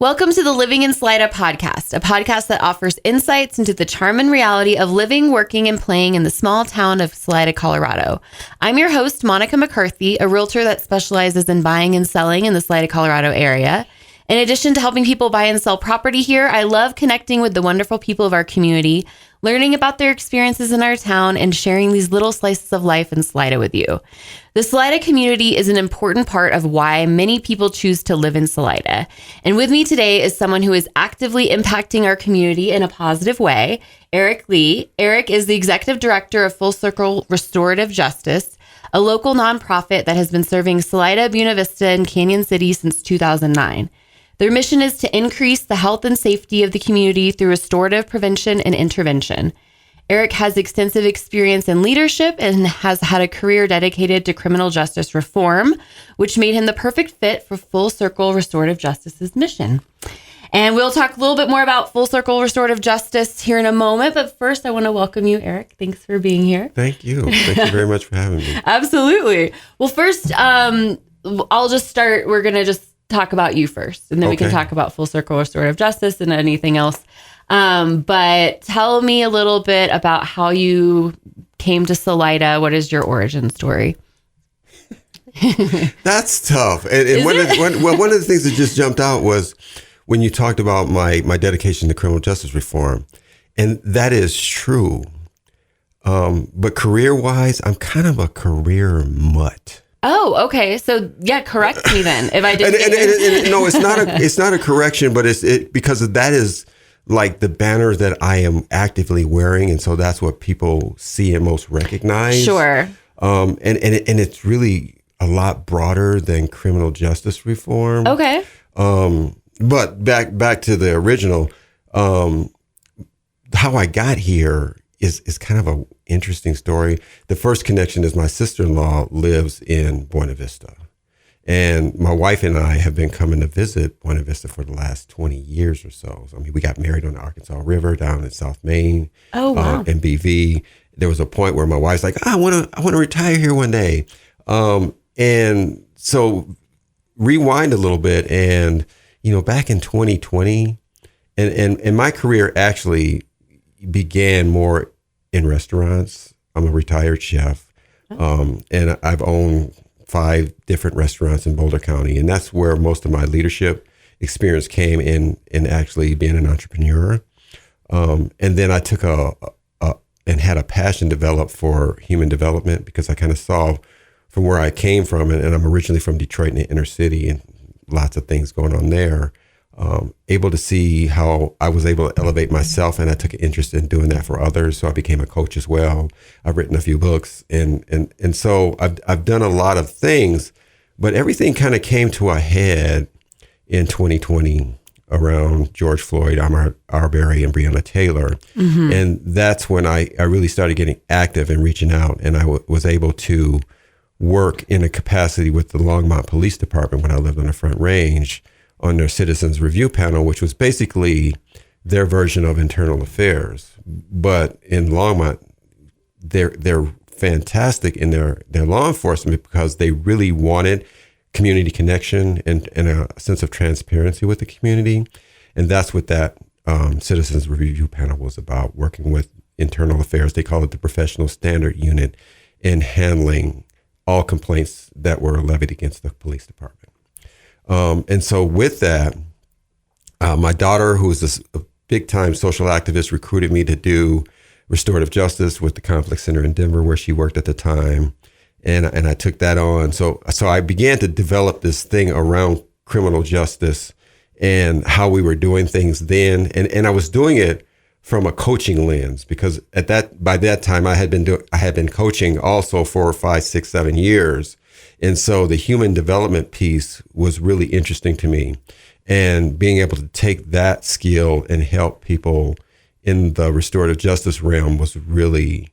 Welcome to the Living in Salida podcast, a podcast that offers insights into the charm and reality of living, working, and playing in the small town of Salida, Colorado. I'm your host, Monica McCarthy, a realtor that specializes in buying and selling in the Salida, Colorado area. In addition to helping people buy and sell property here, I love connecting with the wonderful people of our community, learning about their experiences in our town, and sharing these little slices of life in Salida with you. The Salida community is an important part of why many people choose to live in Salida. And with me today is someone who is actively impacting our community in a positive way, Eric Lee. Eric is the executive director of Full Circle Restorative Justice, a local nonprofit that has been serving Salida, Buena Vista, and Canon City since 2009. Their mission is to increase the health and safety of the community through restorative prevention and intervention. Eric has extensive experience in leadership and has had a career dedicated to criminal justice reform, which made him the perfect fit for Full Circle Restorative Justice's mission. And we'll talk a little bit more about Full Circle Restorative Justice here in a moment. But first, I want to welcome you, Eric. Thanks for being here. Thank you. Thank you very much for having me. Absolutely. Well, first, I'll just start. We're going to just talk about you first, and then we can talk about Full Circle Restorative Justice and anything else. But tell me a little bit about how you came to Salida. What is your origin story? That's tough. And one of the things that just jumped out was when you talked about my dedication to criminal justice reform. And that is true. But career-wise, I'm kind of a career mutt. Oh, okay. So yeah, correct me then if I didn't. No, it's not a correction, but it's because that is like the banner that I am actively wearing, and so that's what people see and most recognize. Sure. And it's really a lot broader than criminal justice reform. Okay. But back to the original, how I got here is kind of an interesting story. The first connection is my sister-in-law lives in Buena Vista. And my wife and I have been coming to visit Buena Vista for the last 20 years or so. I mean, we got married on the Arkansas River down in South Maine. Oh, wow. In BV. There was a point where my wife's like, I want to retire here one day. And so rewind a little bit. And, back in 2020, and my career actually began more in restaurants. I'm a retired chef, and I've owned 5 different restaurants in Boulder County, and that's where most of my leadership experience came in actually being an entrepreneur. And then I took and had a passion developed for human development because I kind of saw from where I came from, and I'm originally from Detroit in the inner city, and lots of things going on there. Able to see how I was able to elevate myself, and I took an interest in doing that for others. So I became a coach as well. I've written a few books, and so I've done a lot of things, but everything kind of came to a head in 2020 around George Floyd, Ahmaud Arbery, and Breonna Taylor. Mm-hmm. And that's when I really started getting active and reaching out, and I was able to work in a capacity with the Longmont Police Department when I lived on the Front Range, on their citizens review panel, which was basically their version of internal affairs. But in Longmont, they're fantastic in their law enforcement because they really wanted community connection and a sense of transparency with the community. And that's what that citizens review panel was about, working with internal affairs. They call it the professional standard unit in handling all complaints that were levied against the police department. And so with that, my daughter, who is a big-time social activist, recruited me to do restorative justice with the Conflict Center in Denver, where she worked at the time. And I took that on. So I began to develop this thing around criminal justice and how we were doing things then. And I was doing it from a coaching lens because by that time I had been coaching also for 5, 6, 7 years. And so the human development piece was really interesting to me, and being able to take that skill and help people in the restorative justice realm was really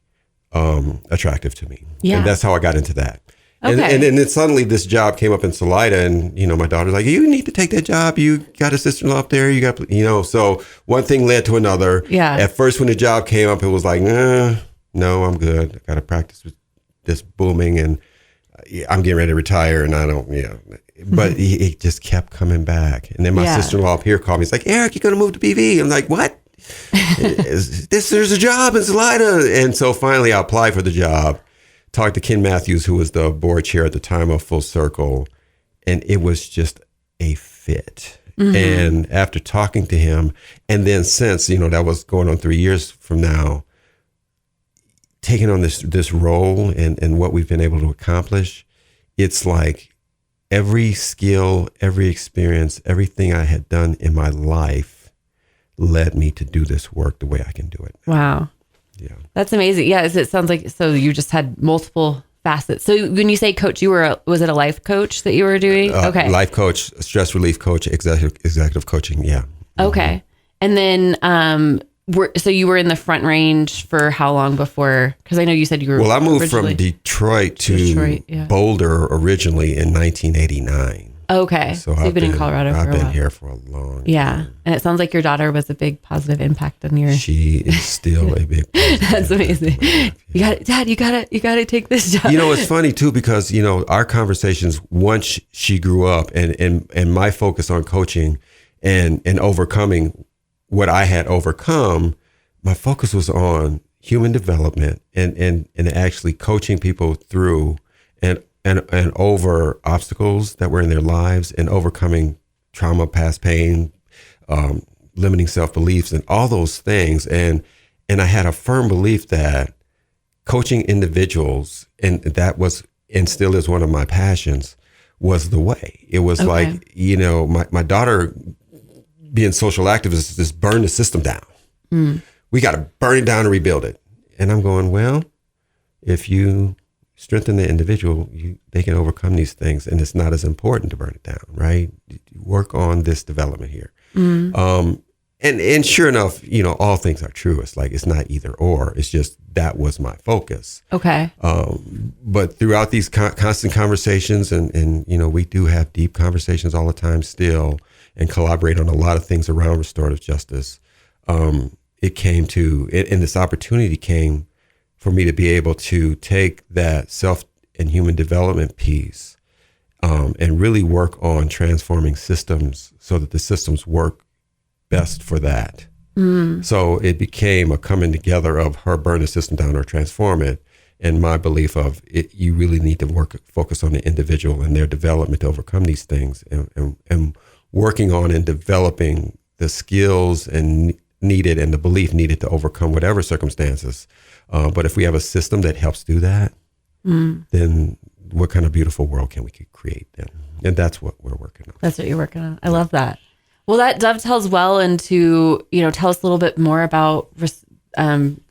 attractive to me. Yeah. And that's how I got into that. Okay. And then suddenly this job came up in Salida, and, my daughter's like, you need to take that job. You got a sister-in-law up there. You got, so one thing led to another. Yeah. At first, when the job came up, it was like, no, I'm good. I got to practice with this booming, and I'm getting ready to retire, and I don't, but it just kept coming back. And then my sister-in-law up here called me. He's like, Eric, you're going to move to BV. I'm like, what? There's a job in Salida. And so finally I applied for the job, talked to Ken Matthews, who was the board chair at the time of Full Circle. And it was just a fit. And after talking to him, and then since, that was going on 3 years from now, taking on this role and what we've been able to accomplish, it's like every skill, every experience, everything I had done in my life led me to do this work the way I can do it. Wow. Yeah. That's amazing. Yeah. It sounds like, so you just had multiple facets. So when you say coach, was it a life coach that you were doing? Okay. Life coach, stress relief coach, executive coaching. Yeah. Okay. And then, so you were in the Front Range for how long before? Because I know you said you were. Well, I moved from Detroit to Boulder originally in 1989. Okay. So you've been in Colorado for a while. I've been here for a long time. And it sounds like your daughter was a big positive impact on your. She is still a big. That's amazing. You got it, Dad. You got to take this job. It's funny too because our conversations once she grew up and my focus on coaching and overcoming what I had overcome, my focus was on human development and actually coaching people through and over obstacles that were in their lives and overcoming trauma, past pain, limiting self-beliefs and all those things. And I had a firm belief that coaching individuals, and that was and still is one of my passions, was the way. It was like, my daughter being social activist is just burn the system down. We got to burn it down and rebuild it. And I'm going, well, if you strengthen the individual, they can overcome these things. And it's not as important to burn it down, right? Work on this development here. And sure enough, all things are true. It's like, it's not either or. It's just that was my focus. Okay. But throughout these constant conversations, and we do have deep conversations all the time still, and collaborate on a lot of things around restorative justice. It came to, and this opportunity came for me to be able to take that self and human development piece and really work on transforming systems so that the systems work best for that. So it became a coming together of her burn the system down or transform it. And my belief of it, you really need to focus on the individual and their development to overcome these things and working on and developing the skills needed and the belief needed to overcome whatever circumstances. But if we have a system that helps do that, then what kind of beautiful world can we create then? And that's what we're working on. That's what you're working on. I love that. Well, that dovetails well into, tell us a little bit more about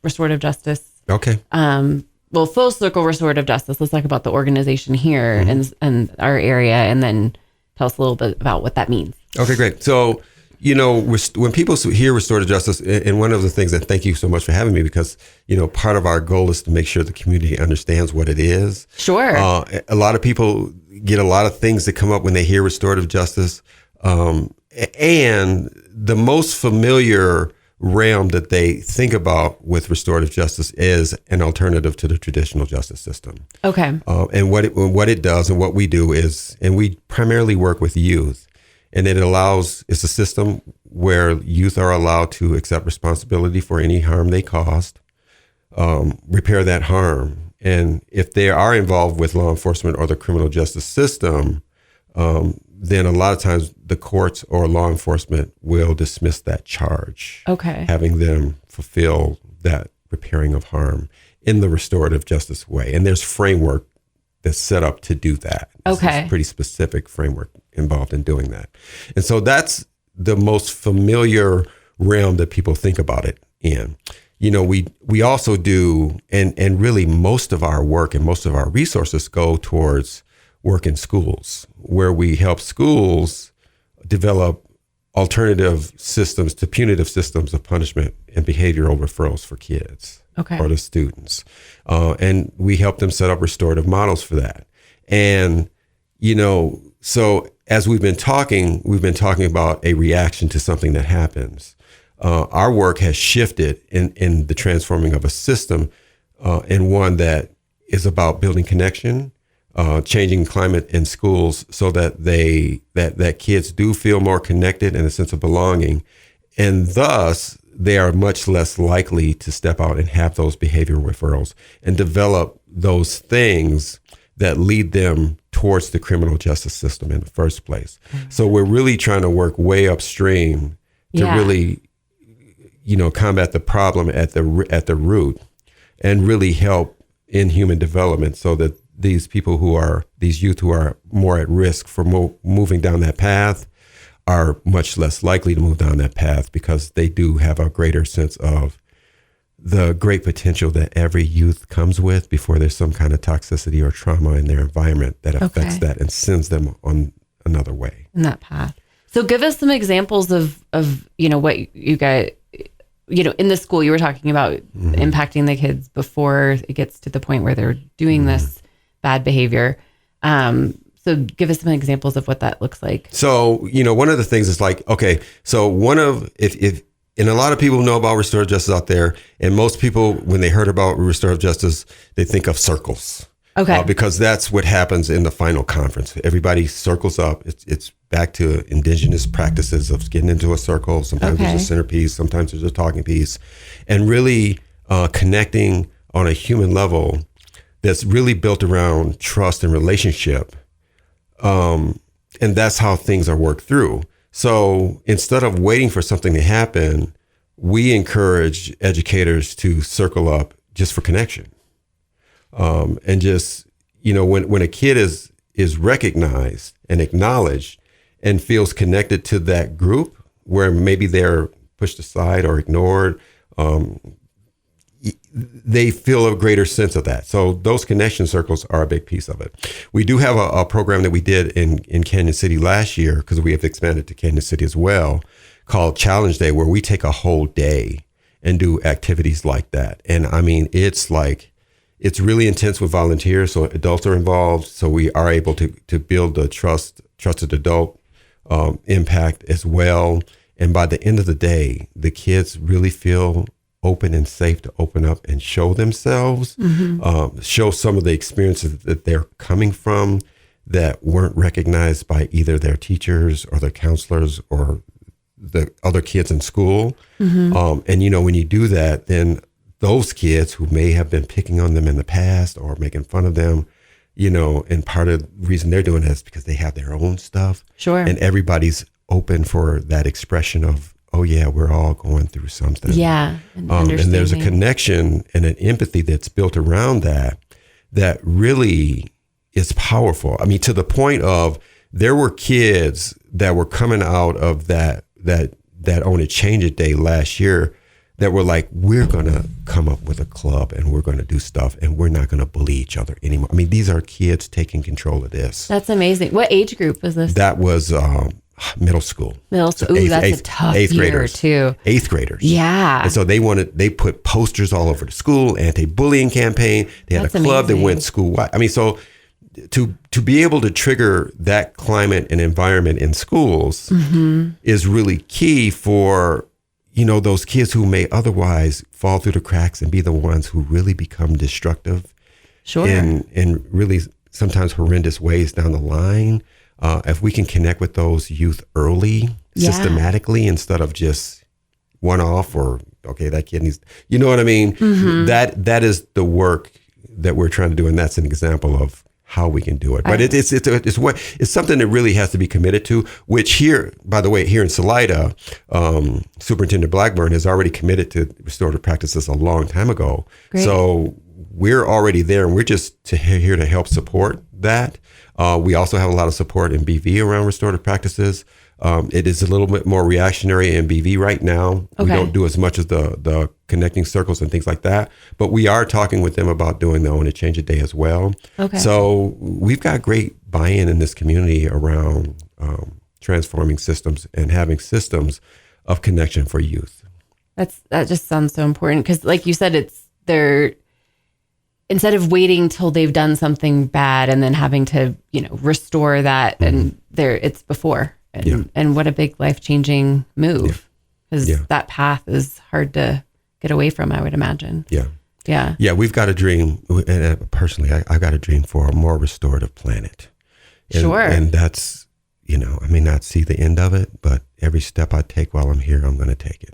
restorative justice. Okay. Well, Full Circle Restorative Justice. Let's talk about the organization here and our area, and then tell us a little bit about what that means. Okay, great. So, when people hear restorative justice, and one of the things that thank you so much for having me, because, part of our goal is to make sure the community understands what it is. Sure. A lot of people get a lot of things that come up when they hear restorative justice. And the most familiar realm that they think about with restorative justice is an alternative to the traditional justice system. Okay. And what it does and what we do is, and we primarily work with youth, and it's a system where youth are allowed to accept responsibility for any harm they caused, repair that harm. And if they are involved with law enforcement or the criminal justice system, then a lot of times the courts or law enforcement will dismiss that charge. Okay. Having them fulfill that repairing of harm in the restorative justice way. And there's framework that's set up to do that. There's a pretty specific framework involved in doing that. And so that's the most familiar realm that people think about it in. We also do, and really most of our work and most of our resources go towards work in schools, where we help schools develop alternative systems to punitive systems of punishment and behavioral referrals for kids or the students. And we help them set up restorative models for that. And, so as we've been talking about a reaction to something that happens. Our work has shifted in the transforming of a system in one that is about building connection, changing climate in schools so that that kids do feel more connected and a sense of belonging, and thus they are much less likely to step out and have those behavioral referrals and develop those things that lead them towards the criminal justice system in the first place. So we're really trying to work way upstream to really, combat the problem at the root and really help in human development so that these youth who are more at risk for moving down that path are much less likely to move down that path because they do have a greater sense of the great potential that every youth comes with before there's some kind of toxicity or trauma in their environment that affects that and sends them on another way. In that path. So give us some examples of what you guys, in the school you were talking about impacting the kids before it gets to the point where they're doing this bad behavior. So give us some examples of what that looks like. So, one of the things is like, okay, so and a lot of people know about restorative justice out there, and most people, when they heard about restorative justice, they think of circles. Okay. Because that's what happens in the final conference. Everybody circles up. It's back to indigenous practices of getting into a circle. Sometimes there's a centerpiece, sometimes there's a talking piece, and really connecting on a human level that's really built around trust and relationship. And that's how things are worked through. So instead of waiting for something to happen, we encourage educators to circle up just for connection. And just, when a kid is recognized and acknowledged and feels connected to that group where maybe they're pushed aside or ignored, they feel a greater sense of that. So those connection circles are a big piece of it. We do have a program that we did in Canyon City last year, because we have expanded to Canyon City as well, called Challenge Day, where we take a whole day and do activities like that. And I mean, it's really intense with volunteers. So adults are involved. So we are able to build the trusted adult impact as well. And by the end of the day, the kids really feel open and safe to open up and show themselves, show some of the experiences that they're coming from that weren't recognized by either their teachers or their counselors or the other kids in school. And, when you do that, then those kids who may have been picking on them in the past or making fun of them, and part of the reason they're doing that is because they have their own stuff. Sure. And everybody's open for that expression of, oh yeah, we're all going through something. Yeah. And there's a connection and an empathy that's built around that really is powerful. I mean, to the point of there were kids that were coming out of that Own It, Change It Day last year that were like, we're going to come up with a club and we're going to do stuff and we're not going to bully each other anymore. I mean, these are kids taking control of this. That's amazing. What age group was this? That was middle school. Middle school. Ooh, that's a tough year too. 8th graders. Yeah. And so they put posters all over the school, anti-bullying campaign. They had a club that went school-wide. I mean, so to be able to trigger that climate and environment in schools is really key for, those kids who may otherwise fall through the cracks and be the ones who really become destructive in really sometimes horrendous ways down the line. If we can connect with those youth early, systematically, instead of just one off or, okay, that kid needs, you know what I mean? That is the work that we're trying to do. And that's an example of how we can do it. But it's something that really has to be committed to, which here, by the way, here in Salida, Superintendent Blackburn has already committed to restorative practices a long time ago. Great. So we're already there, and we're just here to help support that. We also have a lot of support in BV around restorative practices. It is a little bit more reactionary in BV right now. Okay. We don't do as much as the connecting circles and things like that, but we are talking with them about doing the Own It, Change It Day as well. Okay. So we've got great buy-in in this community around transforming systems and having systems of connection for youth. That just sounds so important because, like you said, instead of waiting till they've done something bad and then having to, restore that, and it's before. And what a big life-changing move, because that path is hard to get away from, I would imagine. Yeah. Yeah. Yeah, we've got a dream. And personally, I've got a dream for a more restorative planet. Sure. And that's, I may not see the end of it, but every step I take while I'm here, I'm going to take it.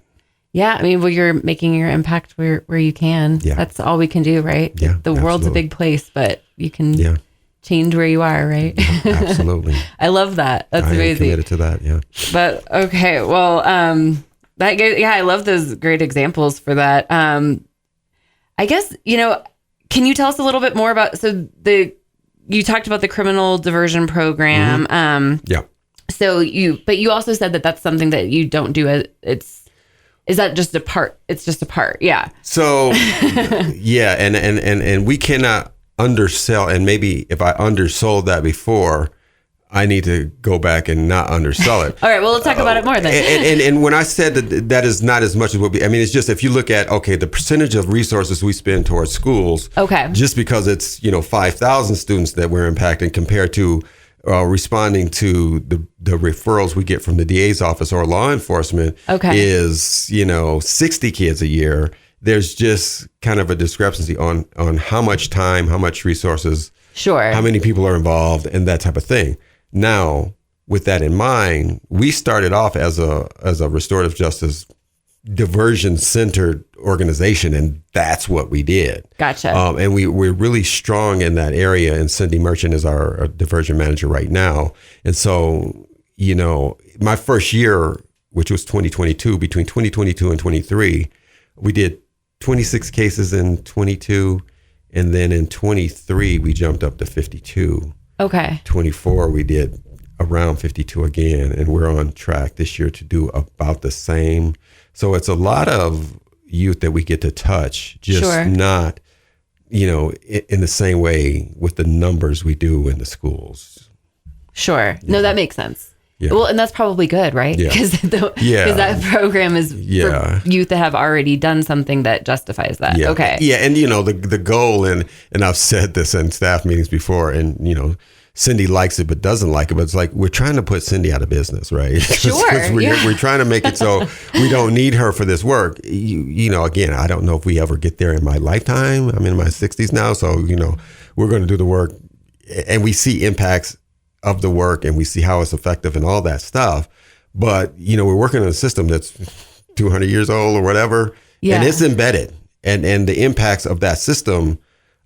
Yeah. I mean, well, you're making your impact where you can. Yeah. That's all we can do, right? Yeah, the world's a big place, but you can change where you are, right? Absolutely. I love that. That's amazing. I'm committed to that. Yeah. But okay. Well, I love those great examples for that. I guess, can you tell us a little bit more about, you talked about the criminal diversion program. Yeah. So you also said that that's something that you don't do. Is that just a part? It's just a part. Yeah. So, yeah. And we cannot undersell. And maybe if I undersold that before, I need to go back and not undersell it. All right. Well, let's talk about it more then. And when I said that is not as much as it's just, if you look at, the percentage of resources we spend towards schools, just because it's, 5,000 students that we're impacting compared to responding to the referrals we get from the DA's office or law enforcement is, 60 kids a year. There's just kind of a discrepancy on how much time, how much resources, how many people are involved, and that type of thing. Now, with that in mind, we started off as a restorative justice diversion-centered organization, and that's what we did. Gotcha. And we're really strong in that area, and Cindy Merchant is our diversion manager right now. And so, my first year, which was 2022, between 2022 and 23, we did 26 cases in 22, and then in 23, we jumped up to 52. 24, we did around 52 again, and we're on track this year to do about the same. So it's a lot of youth that we get to touch, just not, in the same way with the numbers we do in the schools. Sure. No, that makes sense. Yeah. Well, and that's probably good, right? Because that program is for youth that have already done something that justifies that. Yeah. Okay. Yeah. And, the goal, and I've said this in staff meetings before, and, Cindy likes it but doesn't like it, but it's like we're trying to put Cindy out of business, right? Sure. We're trying to make it so we don't need her for this work. Again, I don't know if we ever get there in my lifetime. I'm in my 60s now, so we're going to do the work, and we see impacts of the work, and we see how it's effective and all that stuff. But we're working on a system that's 200 years old or whatever, and it's embedded, and the impacts of that system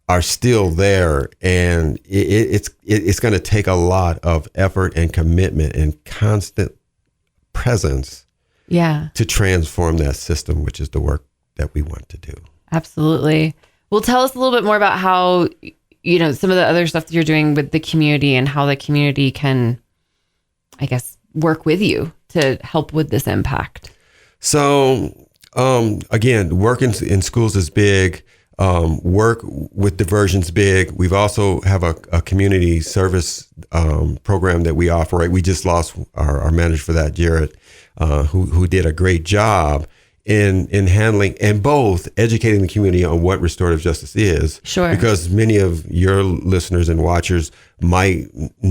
are still there, and it's going to take a lot of effort and commitment and constant presence to transform that system, which is the work that we want to do. Absolutely. Well, tell us a little bit more about how, some of the other stuff that you're doing with the community and how the community can, I guess, work with you to help with this impact. So, again, work in schools is big. Work with diversion's big. We've also have a community service program that we operate. We just lost our manager for that, Jared, who did a great job in handling and both educating the community on what restorative justice is. Sure. Because many of your listeners and watchers might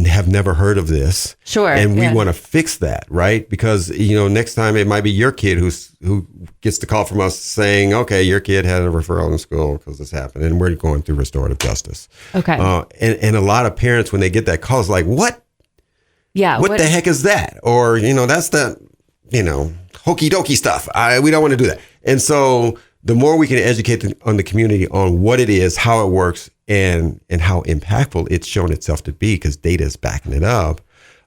have never heard of this. Sure. And we want to fix that, right? Because, next time it might be your kid who gets the call from us saying, okay, your kid had a referral in school because this happened, and we're going through restorative justice. Okay. And a lot of parents, when they get that call, is like, what? Yeah. What the heck is that? Or, that's the, hokey dokey stuff. We don't want to do that. And so the more we can educate on the community on what it is, how it works, and how impactful it's shown itself to be, because data is backing it up,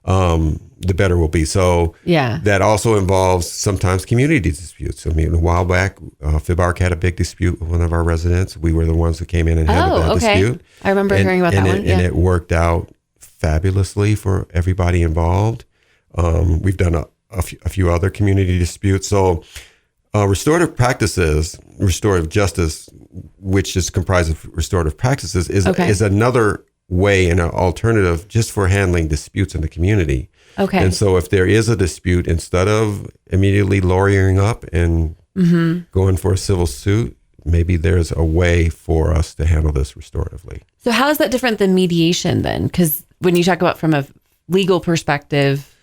the better we'll be. So that also involves sometimes community disputes. I mean, a while back, FIBARC had a big dispute with one of our residents. We were the ones who came in and handled that dispute. I remember hearing about that one. And it worked out fabulously for everybody involved. We've done a few other community disputes. So restorative practices, restorative justice, which is comprised of restorative practices, is another way and an alternative just for handling disputes in the community. Okay. And so if there is a dispute, instead of immediately lawyering up and going for a civil suit, maybe there's a way for us to handle this restoratively. So how is that different than mediation then? Because when you talk about from a legal perspective,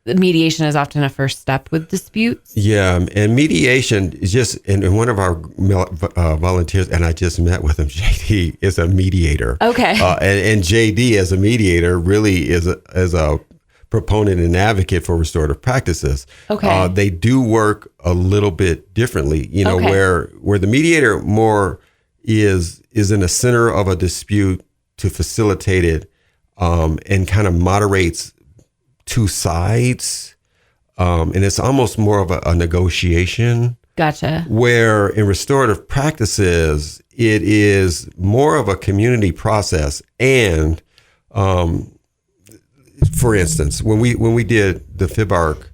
mediation is often a first step with disputes. Yeah, and mediation is just, and one of our volunteers, and I just met with him, JD, is a mediator. Okay. And JD as a mediator really is a proponent and advocate for restorative practices. Okay. They do work a little bit differently, Okay. where the mediator more is in the center of a dispute to facilitate it, and kind of moderates two sides. And it's almost more of a negotiation. Gotcha. Where in restorative practices, it is more of a community process. And for instance, when we did the FIBARC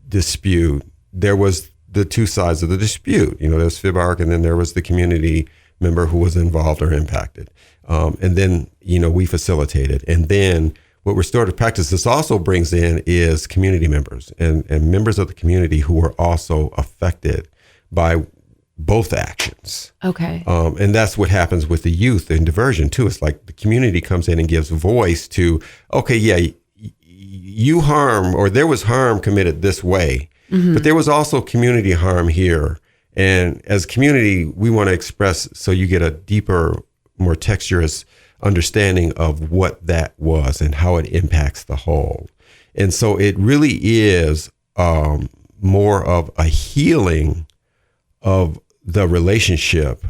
dispute, there was the two sides of the dispute. There's FIBARC, and then there was the community member who was involved or impacted. And then, we facilitated. And then what restorative practices also brings in is community members and members of the community who are also affected by both actions. Okay. And that's what happens with the youth and diversion too. It's like the community comes in and gives voice to, okay, yeah, you harm, or there was harm committed this way, but there was also community harm here. And as community, we want to express so you get a deeper, more texturous understanding of what that was and how it impacts the whole. And so it really is more of a healing of the relationship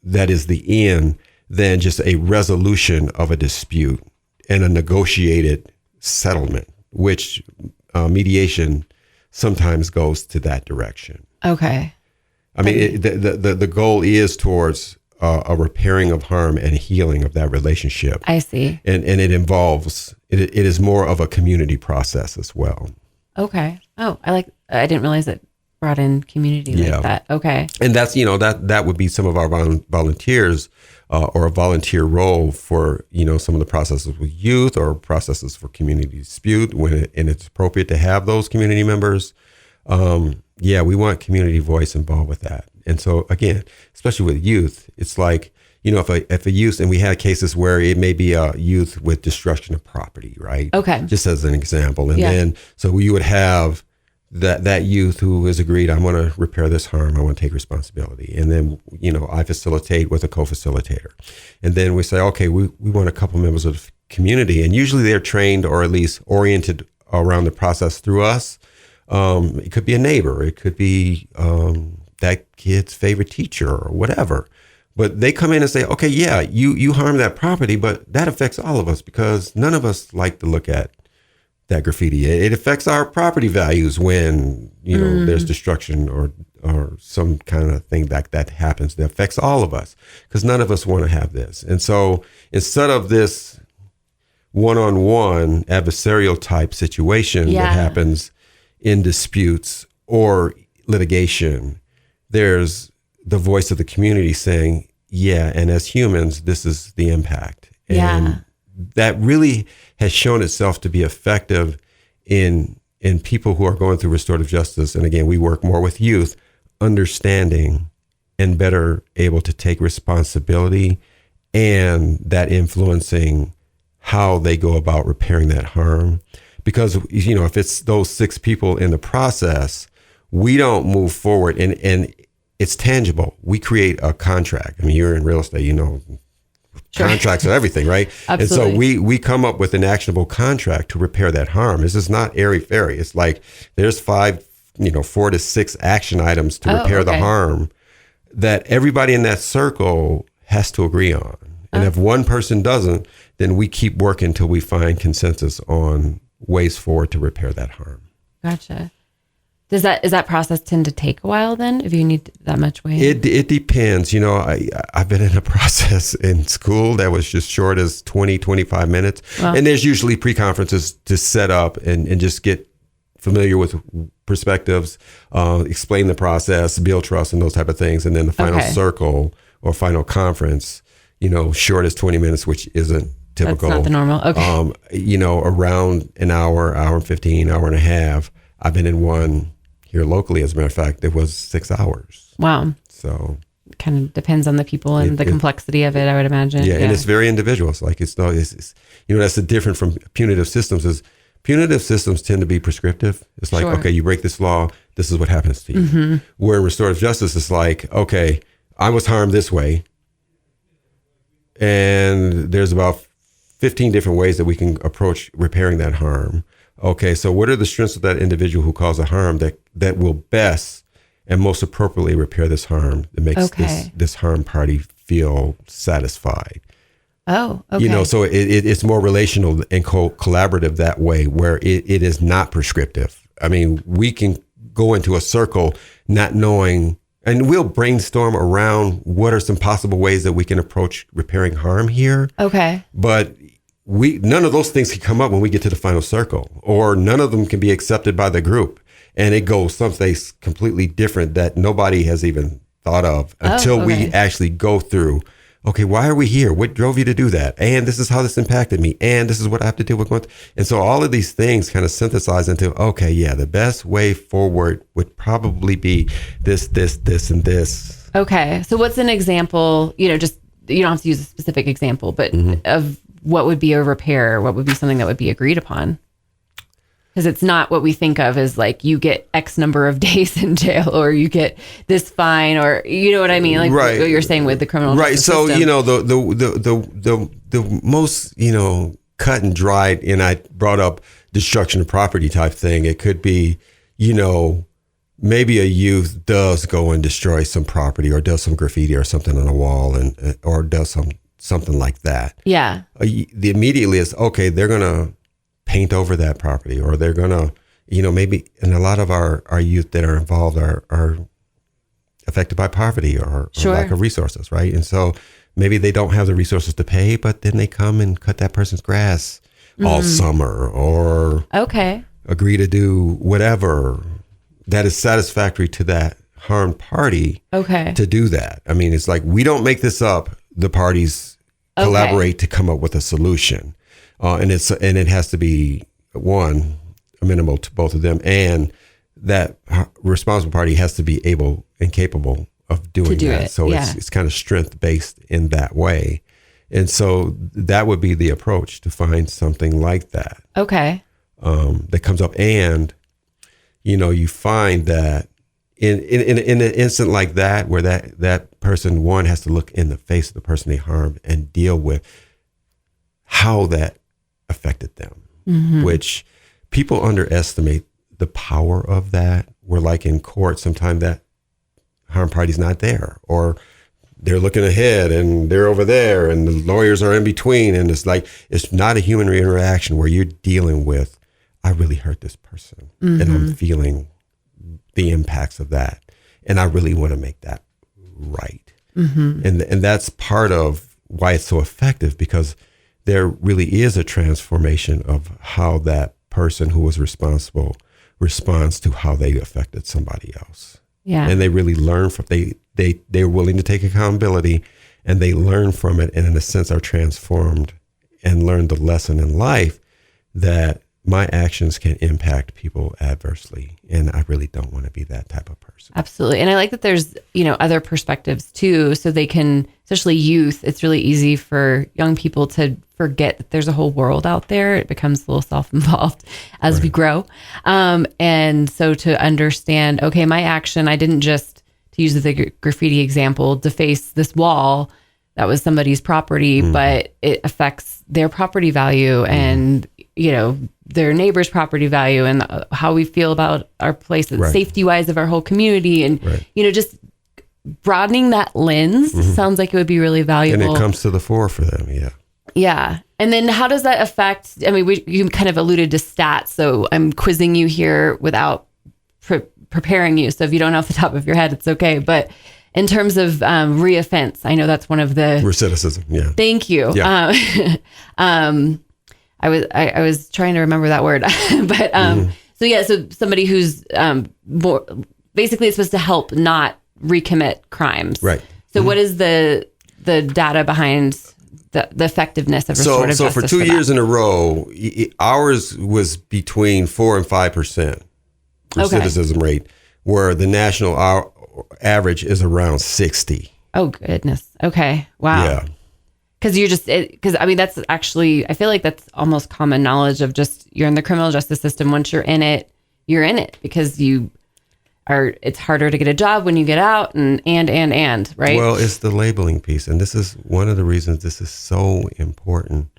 that is the end than just a resolution of a dispute and a negotiated settlement, which mediation sometimes goes to that direction. Okay. I mean, the goal is towards a repairing of harm and healing of that relationship. I see. And it involves, it is more of a community process as well. Okay. Oh, I didn't realize it brought in community like that. Okay. And that's, that would be some of our volunteers or a volunteer role for, some of the processes with youth or processes for community dispute and it's appropriate to have those community members. We want community voice involved with that. And so again, especially with youth, it's like, if a youth, and we had cases where it may be a youth with destruction of property, right? Okay. Just as an example. And then, so we would have that youth who has agreed, I want to repair this harm, I want to take responsibility. And then, I facilitate with a co-facilitator. And then we say, okay, we want a couple members of the community. And usually they're trained or at least oriented around the process through us. It could be a neighbor. It could be that kid's favorite teacher or whatever. But they come in and say, okay, yeah, you harm that property, but that affects all of us because none of us like to look at that graffiti. It affects our property values when, there's destruction or some kind of thing that happens that affects all of us because none of us want to have this. And so instead of this one-on-one adversarial type situation that happens in disputes or litigation, there's the voice of the community saying, and as humans, this is the impact. And that really has shown itself to be effective in people who are going through restorative justice. And again, we work more with youth, understanding and better able to take responsibility and that influencing how they go about repairing that harm. Because, if it's those 6 people in the process, we don't move forward and it's tangible. We create a contract. I mean, you're in real estate, Sure. Contracts are everything, right? Absolutely. And so we come up with an actionable contract to repair that harm. This is not airy-fairy. It's like there's 4 to 6 action items to repair the harm that everybody in that circle has to agree on. And if one person doesn't, then we keep working until we find consensus on ways forward to repair that harm. Gotcha. Does that process tend to take a while then if you need that much weight? It depends. I've been in a process in school that was just short as 20, 25 minutes. Wow. And there's usually pre-conferences to set up and just get familiar with perspectives, explain the process, build trust and those type of things. And then the final circle or final conference, short as 20 minutes, which isn't typical. That's not the normal. Okay. Around an hour and 15, hour and a half. I've been in one here locally, as a matter of fact, it was 6 hours. Wow. So kind of depends on the people and the complexity of it, I would imagine. Yeah, and it's very individual. It's like that's the difference from punitive systems is Punitive systems tend to be prescriptive. It's like, Sure. okay, you break this law, this is what happens to you. Where in restorative justice, it's like, okay, I was harmed this way. And there's about 15 different ways that we can approach repairing that harm. Okay, so what are the strengths of that individual who caused the harm that will best and most appropriately repair this harm that makes this harm party feel satisfied? Oh, okay. So it's more relational and collaborative that way, where it is not prescriptive. I mean, we can go into a circle not knowing, and we'll brainstorm around what are some possible ways that we can approach repairing harm here. Okay. But none of those things can come up when we get to the final circle, or none of them can be accepted by the group. And it goes someplace completely different that nobody has even thought of until we actually go through, okay, why are we here? What drove you to do that? And this is how this impacted me. And this is what I have to deal with. And so all of these things kind of synthesize into, okay, yeah, the best way forward would probably be this, and this. Okay. So what's an example, just, you don't have to use a specific example, but of what would be a repair? What would be something that would be agreed upon? Because it's not what we think of as like you get X number of days in jail, or you get this fine, or you know what I mean, like what you're saying with the criminal justice system. system. The most cut and dried, and I brought up destruction of property type thing. It could be maybe a youth does go and destroy some property, or does some graffiti or something on a wall, or does something like that. Yeah. The immediately is okay. They're gonna paint over that property, or they're gonna, maybe, and a lot of our youth that are involved are affected by poverty or lack of resources, right? And so maybe they don't have the resources to pay, but then they come and cut that person's grass all summer, or agree to do whatever that is satisfactory to that harmed party to do that. I mean, it's like, we don't make this up. The parties collaborate to come up with a solution. And it has to be amenable to both of them, and that responsible party has to be able and capable of doing that. So it's kind of strength based in that way, and so that would be the approach, to find something like that. Okay. That comes up, and you find that in an instant like that, where that person has to look in the face of the person they harmed and deal with how that affected them, which people underestimate the power of that. We're like in court, sometimes that harm party's not there, or they're looking ahead and they're over there and the lawyers are in between. And it's like, it's not a human interaction where you're dealing with, I really hurt this person and I'm feeling the impacts of that. And I really want to make that right. And that's part of why it's so effective, because there really is a transformation of how that person who was responsible responds to how they affected somebody else. Yeah. And they really learn from, they're willing to take accountability, and they learn from it, and in a sense are transformed and learn the lesson in life that my actions can impact people adversely. And I really don't want to be that type of person. Absolutely. And I like that there's, other perspectives too. So they can, especially youth, it's really easy for young people to forget that there's a whole world out there. It becomes a little self-involved as we grow. And so to understand, okay, my action, I didn't just, to use the graffiti example, deface this wall that was somebody's property, but it affects their property value and, their neighbor's property value, and how we feel about our place, safety wise of our whole community. And, just broadening that lens sounds like it would be really valuable. And it comes to the fore for them. Yeah. Yeah. And then how does that affect, you kind of alluded to stats, so I'm quizzing you here without preparing you. So if you don't know off the top of your head, it's okay. But in terms of reoffense, I know that's one of the recidivism. Yeah. Thank you. Yeah. I was trying to remember that word, but so somebody who's more, basically it's supposed to help not recommit crimes. Right. So what is the data behind the effectiveness of restorative justice? So for 2 years in a row, ours was between 4% and 5% recidivism rate, where the national average is around 60. Oh goodness. Okay. Wow. Yeah. Because that's actually, I feel like that's almost common knowledge of just, you're in the criminal justice system. Once you're in it, because it's harder to get a job when you get out and, right? Well, it's the labeling piece. And this is one of the reasons this is so important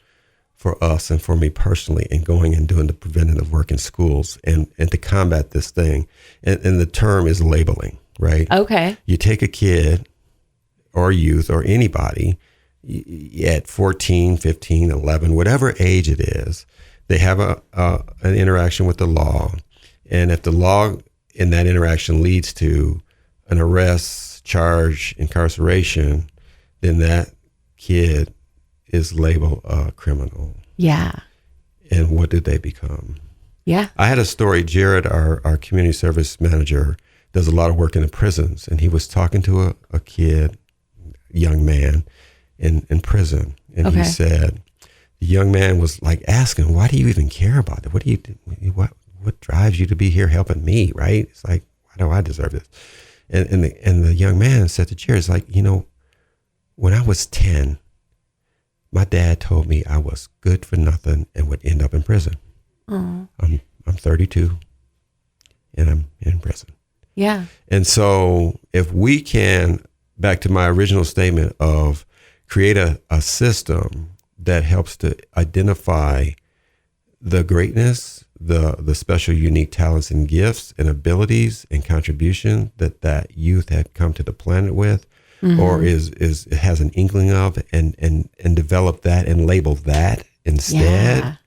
for us and for me personally in going and doing the preventative work in schools and to combat this thing. And the term is labeling, right? Okay. You take a kid or youth or anybody at 14, 15, 11, whatever age it is, they have an interaction with the law. And if the law in that interaction leads to an arrest, charge, incarceration, then that kid is labeled a criminal. Yeah. And what did they become? Yeah. I had a story. Jared, our community service manager, does a lot of work in the prisons. And he was talking to a kid, young man in prison. And he said, the young man was like asking, why do you even care about it? What drives you to be here helping me, right? It's like, why do I deserve this? And the young man said to Jared, it's like, when I was 10, my dad told me I was good for nothing and would end up in prison. I'm 32 and I'm in prison. Yeah. And so if we can, back to my original statement of create a system that helps to identify the greatness, the special, unique talents and gifts and abilities and contribution that youth had come to the planet with, or has an inkling of, and develop that and label that instead,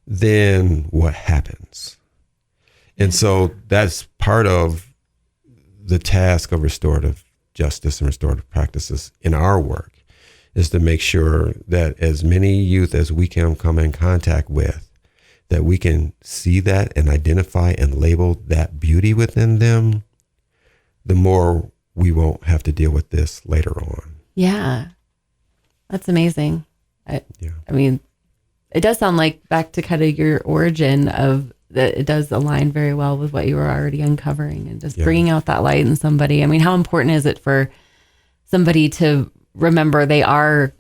then what happens? And so that's part of the task of restorative justice and restorative practices in our work, is to make sure that as many youth as we can come in contact with, that we can see that and identify and label that beauty within them, the more we won't have to deal with this later on. Yeah. That's amazing. I mean, it does sound like back to kind of your origin of that. It does align very well with what you were already uncovering and just bringing out that light in somebody. I mean, how important is it for somebody to remember they are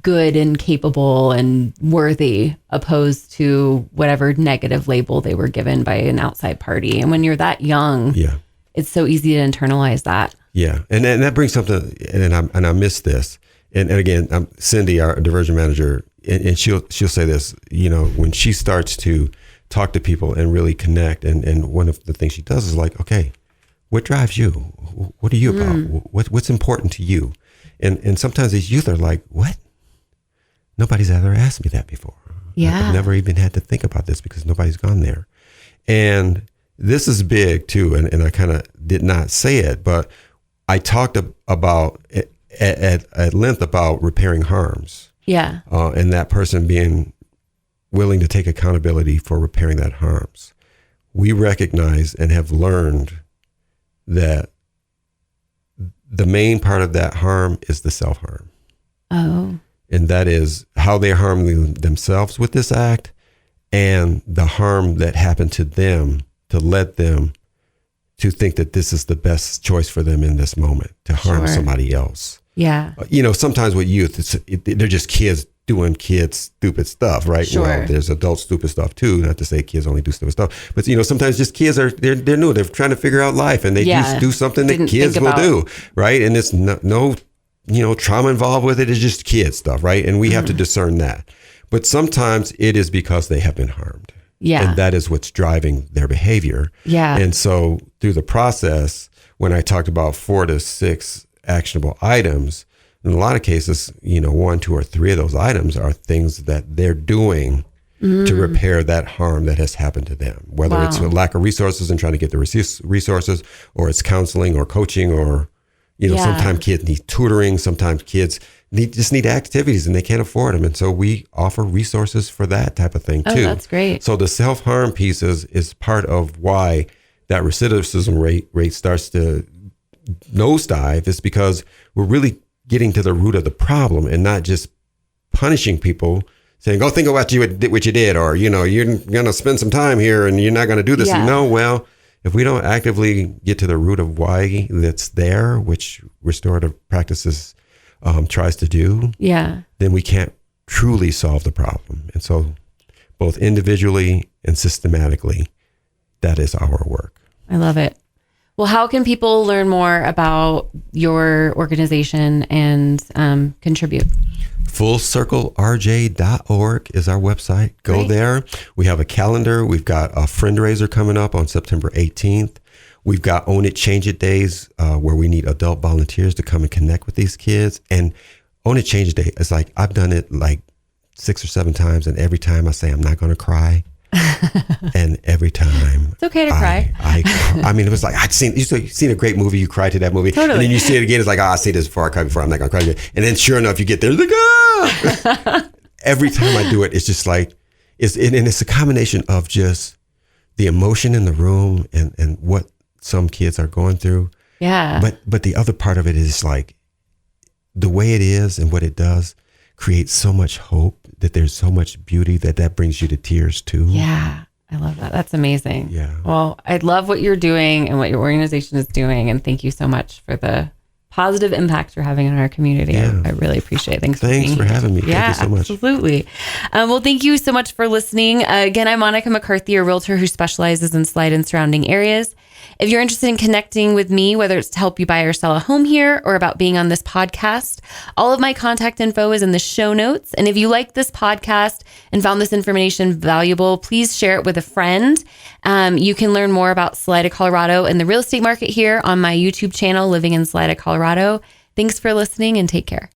good and capable and worthy, opposed to whatever negative label they were given by an outside party? And when you're that young, it's so easy to internalize that. Yeah. And that brings something, and I missed this. And again, Cindy, our diversion manager, and she'll say this, when she starts to talk to people and really connect, and one of the things she does is like, okay, what drives you? What are you about? What's important to you? And sometimes these youth are like, what? Nobody's ever asked me that before. Yeah. I've never even had to think about this because nobody's gone there. And this is big too. And I kind of did not say it, but I talked about at length about repairing harms. Yeah. And that person being willing to take accountability for repairing that harms. We recognize and have learned that the main part of that harm is the self-harm. Oh. And that is how they're harming themselves with this act, and the harm that happened to them to let them to think that this is the best choice for them in this moment, to harm somebody else. Yeah. Sometimes with youth, they're just kids doing stupid stuff, right? Sure. Well, there's adult stupid stuff too. Not to say kids only do stupid stuff, but sometimes just kids they're new. They're trying to figure out life, and they just do something that kids will do, right? And it's no trauma involved with it. It's just kid stuff, right? And we have to discern that. But sometimes it is because they have been harmed. Yeah. And that is what's driving their behavior. Yeah. And so through the process, when I talked about 4 to 6 actionable items, in a lot of cases, 1, 2, or 3 of those items are things that they're doing to repair that harm that has happened to them, whether it's a lack of resources and trying to get the resources, or it's counseling or coaching, or, sometimes kids need tutoring, sometimes kids just need activities and they can't afford them. And so we offer resources for that type of thing too. Oh, that's great. So the self-harm piece is part of why that recidivism rate starts to nosedive, is because we're really getting to the root of the problem and not just punishing people, saying, go think of what you did, or, you're going to spend some time here and you're not going to do this. Yeah. No, well, if we don't actively get to the root of why that's there, which restorative practices tries to do, then we can't truly solve the problem. And so both individually and systematically, that is our work. I love it. Well, how can people learn more about your organization and contribute? FullCircleRJ.org is our website. Go there. We have a calendar. We've got a fundraiser coming up on September 18th. We've got Own It, Change It days where we need adult volunteers to come and connect with these kids. And Own It, Change It Day is like, I've done it like 6 or 7 times. And every time I say, I'm not going to cry. And every time it's okay to cry. I mean, it was like you've seen a great movie, you cry to that movie, totally. And then you see it again. It's like, I see this before, I cried before, I'm not gonna cry again. And then sure enough, you get there, like, every time I do it, it's just like it's a combination of just the emotion in the room and what some kids are going through. Yeah. But the other part of it is like the way it is and what it does creates so much hope, that there's so much beauty that brings you to tears too. Yeah, I love that. That's amazing. Yeah. Well, I love what you're doing and what your organization is doing. And thank you so much for the positive impact you're having on our community. Yeah. I really appreciate it. Thanks for having me. Yeah, thank you so much. Absolutely. Well, thank you so much for listening. Again, I'm Monica McCarthy, a realtor who specializes in Salida and surrounding areas. If you're interested in connecting with me, whether it's to help you buy or sell a home here or about being on this podcast, all of my contact info is in the show notes. And if you like this podcast and found this information valuable, please share it with a friend. You can learn more about Salida, Colorado and the real estate market here on my YouTube channel, Living in Salida, Colorado. Thanks for listening and take care.